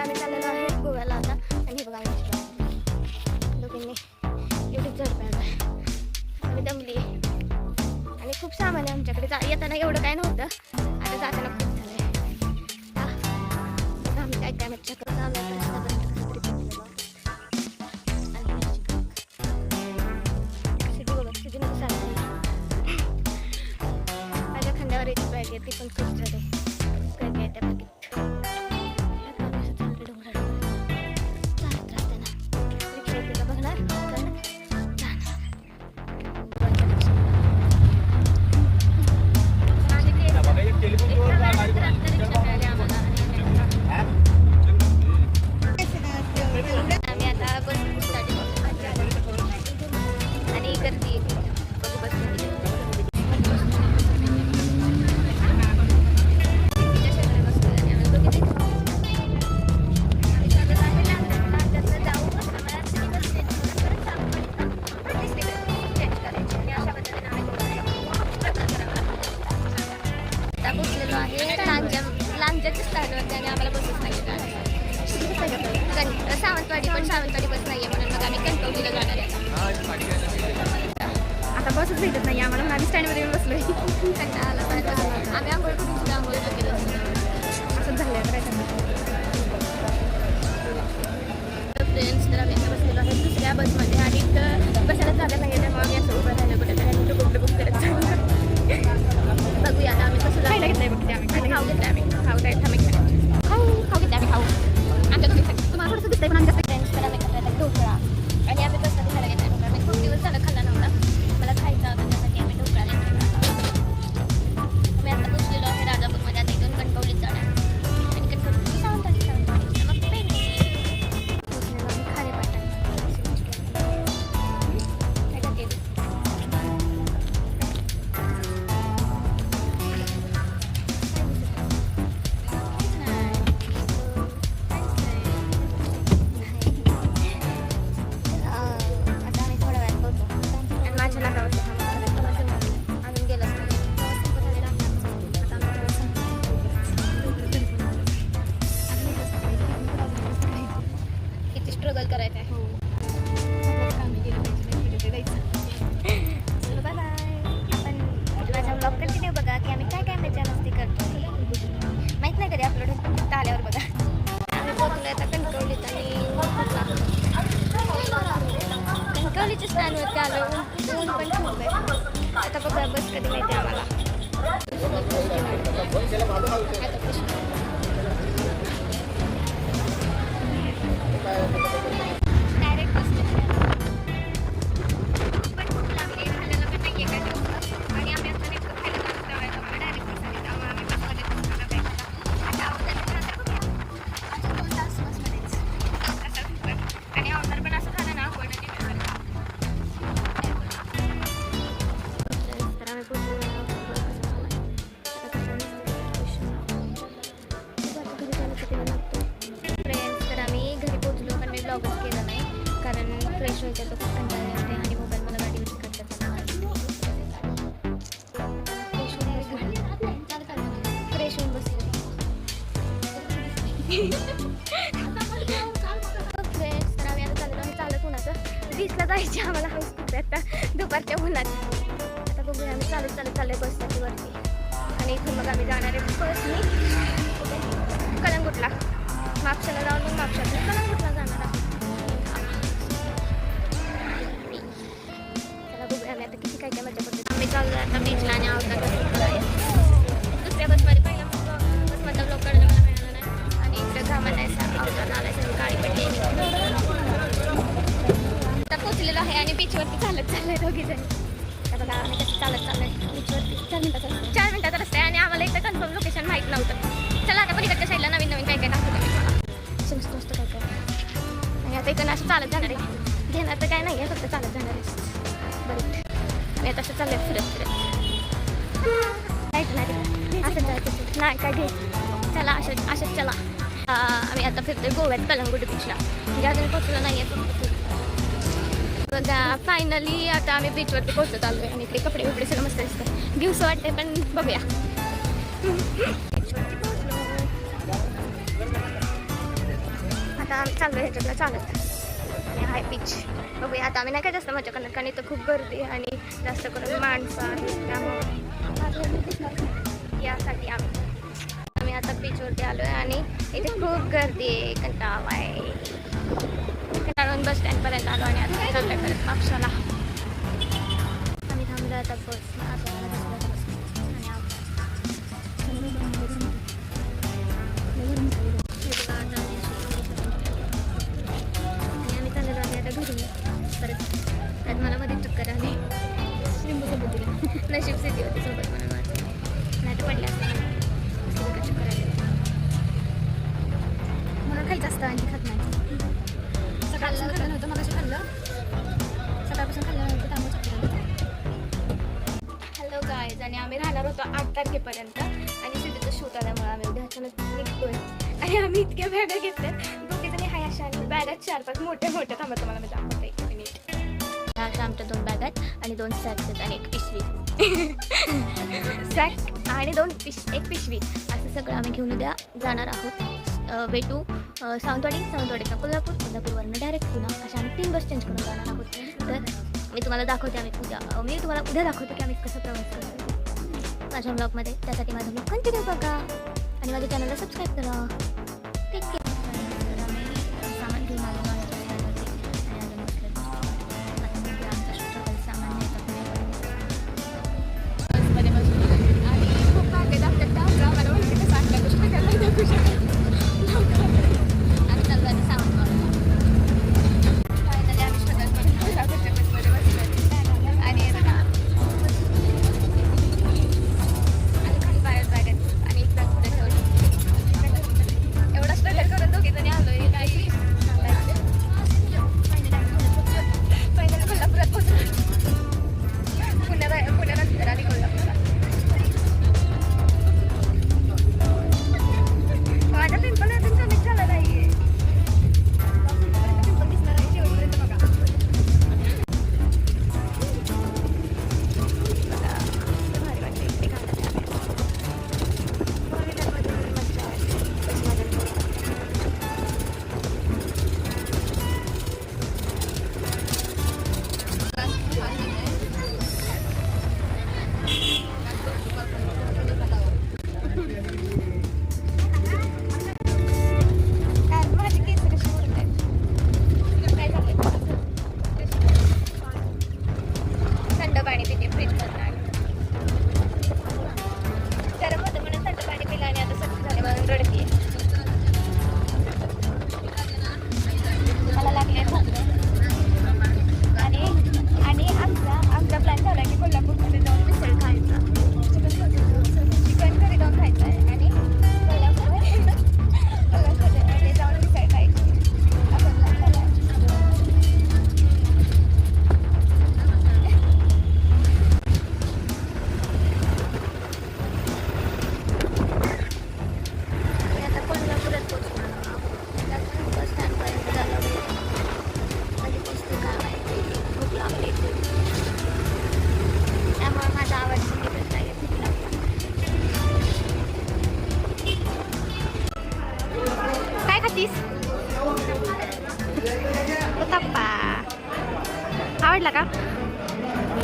आम्ही चाललेलो आहे गोव्याला आता. आणि हे बघा दोघींनी एवढीच झडपण आहे. आम्ही दमली आणि खूप सामान आहे आमच्याकडे. येताना एवढं काय नव्हतं, आता जाताना खूप झालंय. आम्ही काय काय मच्छा करतो माझ्या खांद्यावर एक बॅग आहे, ती पण खूप झाली. काय काय त्या बॅगेत सावंतवाडी, पण सावंतवाडी बस नाहीये म्हणून मग आम्ही कणकवलीला जाणार आहे. आता बसच भेटत नाही आम्हाला, म्हणून आम्ही स्टँडमध्ये येऊन बसलोय. आम्ही आंघोळ करून सुद्धा आंघोळ केलं असंच झालं. फ्रेंड्स, तर आम्ही आता बसलेलो आहे दुसऱ्या बसमध्ये आणि बसायला जागा नाही, त्यामुळे आम्ही असं उभं राहिलं कुठे बुक करत चाललं. बघूया आता आम्ही कसं खायला घेतलंय. बघते आम्ही खाऊ घेतलं. आम्ही खाऊ काय थांबे खाऊ घेतलं. आम्ही खाऊ आमच्या तुम्ही तुम्हाला थोडंसं दिसतंय पण आमच्या फ्रेंड्स तर आम्ही खायला ढोकळा आणि आम्ही बसमध्ये खायला घेतला ढोकळा. मी खूप दिवस झालं खाल्ला नव्हता, मला खायचा होता, त्यासाठी आम्ही ढोकळा घेतला. मी आता पोचलेलो आहे राजापूरमध्ये. आता इथून कणकवलीत जाणार आणि कणकवली सावंतवाडी मग पेंडी पोचलेलो आम्ही खारेपाटण. स्ट्रगल करायचं आहे. Bye bye. आपण माझा ब्लॉग कंटिन्यू बघा की आम्ही काय काय मजा मस्ती करतो. माहीत नाही कधी अपलोड होतं, आल्यावर बघा. आम्ही पोहोचलो आता कणकवलीत आणि कणकवलीच्या स्टँडवरती आलो. ऊन पण खूप आहे. आता बघा बस कधी माहिती आम्हाला. डायरेक्ट बसले पण खूप लागली खाल्ल्याला पण नाही आहे का आणि आम्ही आता नेमकं खायला जातो डायरेक्ट बसले. त्यामुळे आम्ही बसमध्ये बसला पाहिजे. आता अवधान 2 तास बसमध्येच आणि अवधान पण असं झालं ना आपण तर आम्ही ब्लॉगच केलं नाही कारण फ्रेश व्हायचं तो खूप कंटाळले होते आणि मोबाईल मला गाडीवर करतात. फ्रेश होऊन बसले. फ्रेंड्स, तर आम्ही आता चाललो आहे चालत उन्हाचं. 20ला जायची आम्हाला हाऊस खूप आहे आता दुपारच्या उन्हात. आता बघूया आम्ही चालत चाललोय बससाठी वरती आणि इथून मग आम्ही जाणार आहे बसनी कलंगूटला. मापशाला जाऊन मग मापशातून कलंगूटला जाणार आहोत. आम्ही आता किती काय काय मजा करतो. आम्ही चाललो आता बीचला आणि अवधान दुसऱ्या बसमध्ये. पहिल्या बसमधला ब्लॉग काढायला मला मिळाला नाही आणि इकडे घामा नाही अवधान आला सगळी काळी पडली. आता पोचलेलो आहे आणि बीचवरती चालत चाललंय दोघीजण. आता बघा आम्ही कसं चालत चाललोय बीचवरती. 4 मिनिटाचा रस्ता आहे आणि आम्हाला इथं कन्फर्म लोकेशन माहीत नव्हतं. चला आता पलीकडच्या साईडला नवीन नवीन काय काय दाखवतं मी तुम्हाला. मस्त काय काय आणि आता इथं असं चालत जाणार आहे. घेणार तर काय नाही आहे, फक्त चालत जाणार आहे. बरं मी आता असं चाललंय फिरत ऐकणार असं जायचं नाही काय घे. चला अशाच चला. आम्ही आता फिरतोय गोव्यात कलंगूट बीचला. म्हणजे अजून पोचलो नाही आहे फक्त. बघा फायनली आता आम्ही बीचवरती पोहोचत आलो आहे आणि इकडे कपडे बिपडे सगळं मस्त दिसतं. दिवस वाटते पण बघूया. आता आम्ही चाललो ह्याच्यातला चालत आणि हाय बीच बघूया. आता आम्ही नाही काय जास्त मजा करणार कारण इथं खूप गर्दी आणि जास्त करून माणसं आहेत, त्यामुळे यासाठी आम्ही आता बीचवरती आलो आहे आणि इथे खूप गर्दी आहे. कंटाळा आहे. कंटाळून बस स्टँडपर्यंत आलो आणि आता चाललं करत मापशाला. आम्ही थांबलो आता बस परत त्यात मला मध्ये चक्कर आली. नशीब सिद्धी होती सोबत म्हणून वाटतं, नाही तर पडले असते मला चक्कर आली. मला खायचं असतं आणि खात नाही. सकाळपासून खाल्लं नव्हतं, मग खाल्लं सकाळपासून खाल्लं नव्हतं त्यामुळे चक्कर आली. हॅलो गाईज, आणि आम्ही राहणार होतो 8 तारखेपर्यंत आणि सिद्धीचं शूट आल्यामुळे आम्ही उद्या अचानक निघतोय आणि आम्ही इतक्या बॅगा घेतल्या. दोघीजणी हाय अशा आणि बॅगात 4-5 मोठ्या थांबा तुम्हाला मी दाखवते 1 मिनिट. अशा आमच्या 2 बॅग आहेत आणि 2 सॅक्स आहेत आणि 1 पिशवी. सॅक आणि 1 पिशवी असं सगळं आम्ही घेऊन उद्या जाणार आहोत. वे टू सावंतवाडीचा कोल्हापूरवरून डायरेक्ट पुन्हा अशा आम्ही 3 बस चेंज करून जाणार आहोत. तर मी तुम्हाला दाखवते मी तुम्हाला उद्या दाखवते की आम्ही कसं प्रवास करतो माझ्या ब्लॉगमध्ये. त्यासाठी माझा ब्लॉग कंटिन्यू बघा आणि माझ्या चॅनलला सबस्क्राईब करा. Take care. सामान घेऊन आलो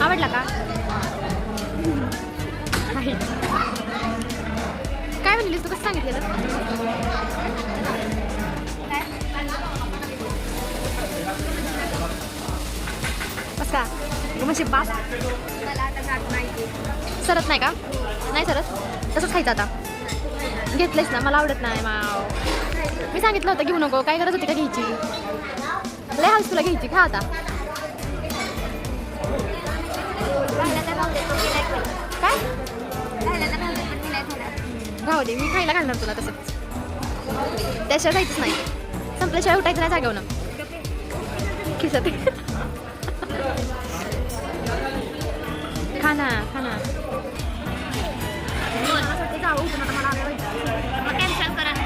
आवडला का? काय म्हणलीस तू? कसं सांगितलेलं? बस का म्हणजे बास. मला आता जात नाही. सरत नाही का? नाही सरत. तसंच खायचं आता. घेतलंयस ना, मला आवडत नाही माव. मी सांगितलं होतं घेऊ नको. काय गरज होती का घ्यायची? लय हाऊस तुला घ्यायची. खा आता. काय राहू दे, मी खायला घालणार तुला तसंच. त्याशिवाय जायचंच नाही. संपल्याशिवाय उठायचं नाही जागेवर ना. खिसत खाना जावं उठून आता मला कॅन्सल करा.